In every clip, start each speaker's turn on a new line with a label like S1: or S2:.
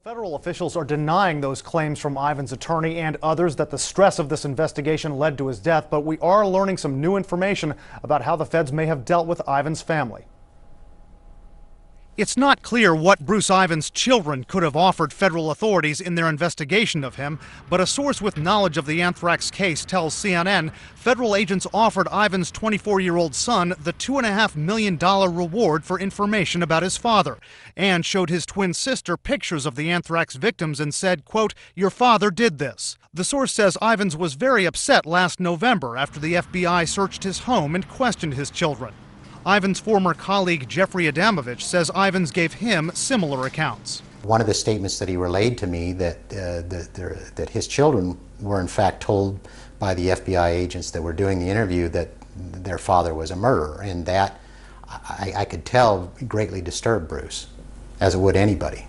S1: Federal officials are denying those claims from Ivan's attorney and others that the stress of this investigation led to his death, but we are learning some new information about how the feds may have dealt with Ivan's family. It's not clear what Bruce Ivan's children could have offered federal authorities in their investigation of him, but a source with knowledge of the Anthrax case tells CNN federal agents offered Ivan's 24-year-old son the $2.5 million reward for information about his father, and showed his twin sister pictures of the Anthrax victims and said, quote, "Your father did this." The source says Ivans was very upset last November after the FBI searched his home and questioned his children. Ivan's former colleague Jeffrey Adamovich says Ivans gave him similar accounts.
S2: One of the statements that he relayed to me that his children were in fact told by the FBI agents that were doing the interview that their father was a murderer, and that I could tell greatly disturbed Bruce, as it would anybody.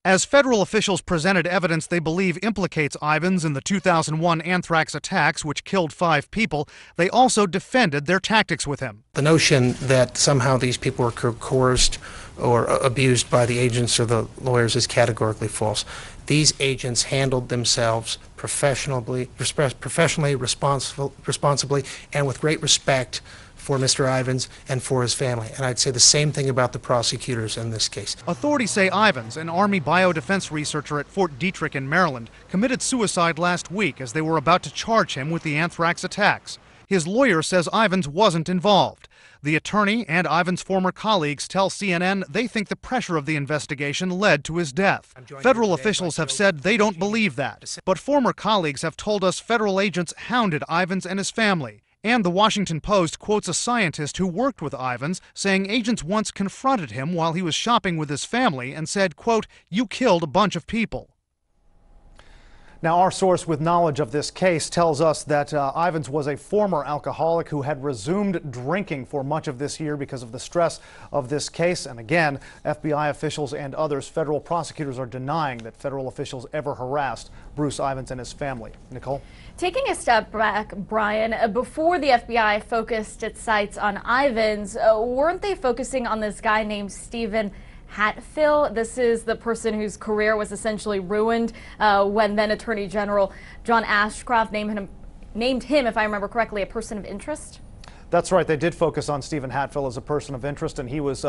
S1: As federal officials presented evidence they believe implicates Ivans in the 2001 Anthrax attacks, which killed 5 people, they also defended their tactics with him.
S3: The notion that somehow these people were coerced or abused by the agents or the lawyers is categorically false. These agents handled themselves professionally, responsibly, and with great respect for Mr. Ivans and for his family. And I'd say the same thing about the prosecutors in this case.
S1: Authorities say Ivans, an Army biodefense researcher at Fort Detrick in Maryland, committed suicide last week as they were about to charge him with the Anthrax attacks. His lawyer says Ivans wasn't involved. The attorney and Ivans' former colleagues tell CNN they think the pressure of the investigation led to his death. Federal officials have said they don't believe that, but former colleagues have told us federal agents hounded Ivans and his family. And the Washington Post quotes a scientist who worked with Ivans, saying agents once confronted him while he was shopping with his family and said, quote, "You killed a bunch of people." Now, our source with knowledge of this case tells us that Ivans was a former alcoholic who had resumed drinking for much of this year because of the stress of this case. And again, FBI officials and others, federal prosecutors, are denying that federal officials ever harassed Bruce Ivans and his family. Nicole?
S4: Taking a step back, Brian, before the FBI focused its sights on Ivans, weren't they focusing on this guy named Stephen Hatfill? This is the person whose career was essentially ruined when then Attorney General John Ashcroft named him, if I remember correctly, a person of interest?
S1: That's right. They did focus on Stephen Hatfill as a person of interest, and he was,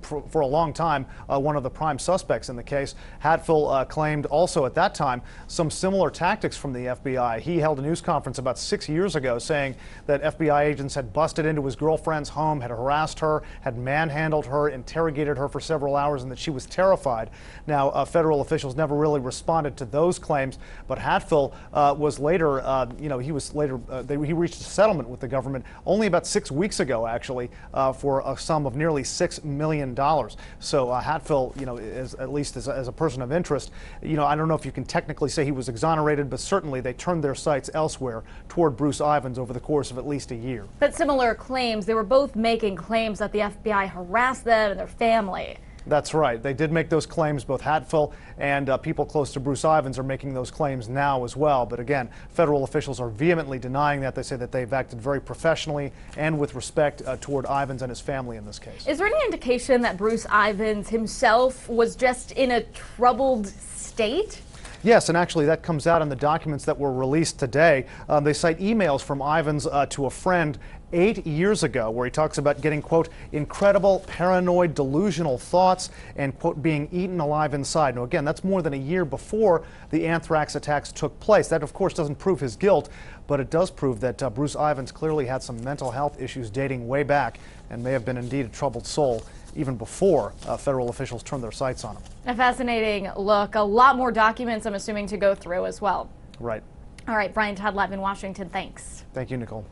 S1: for a long time, one of the prime suspects in the case. Hatfill claimed also at that time some similar tactics from the FBI. He held a news conference about 6 years ago saying that FBI agents had busted into his girlfriend's home, had harassed her, had manhandled her, interrogated her for several hours, and that she was terrified. Now, federal officials never really responded to those claims, but Hatfill was later, he reached a settlement with the government only about 6 weeks ago, actually, for a sum of nearly $6 million. So Hatfill, at least as a person of interest, I don't know if you can technically say he was exonerated, but certainly they turned their sights elsewhere toward Bruce Ivans over the course of at least a year.
S4: But similar claims, they were both making claims that the FBI harassed them and their family.
S1: That's right. They did make those claims. Both Hatfill and people close to Bruce Ivans are making those claims now as well. But again, federal officials are vehemently denying that. They say that they've acted very professionally and with respect toward Ivans and his family in this case. Is
S4: there any indication that Bruce Ivans himself was just in a troubled state?
S1: Yes, and actually that comes out in the documents that were released today. They cite emails from Ivans to a friend 8 years ago where he talks about getting, quote, incredible paranoid delusional thoughts and, quote, being eaten alive inside. Now, again, that's more than a year before the Anthrax attacks took place. That, of course, doesn't prove his guilt, but it does prove that Bruce Ivans clearly had some mental health issues dating way back and may have been indeed a troubled soul even before federal officials turned their sights on him.
S4: A fascinating look. A lot more documents, I'm assuming, to go through as well.
S1: Right.
S4: All right, Brian Todd live in Washington. Thanks.
S1: Thank you, Nicole.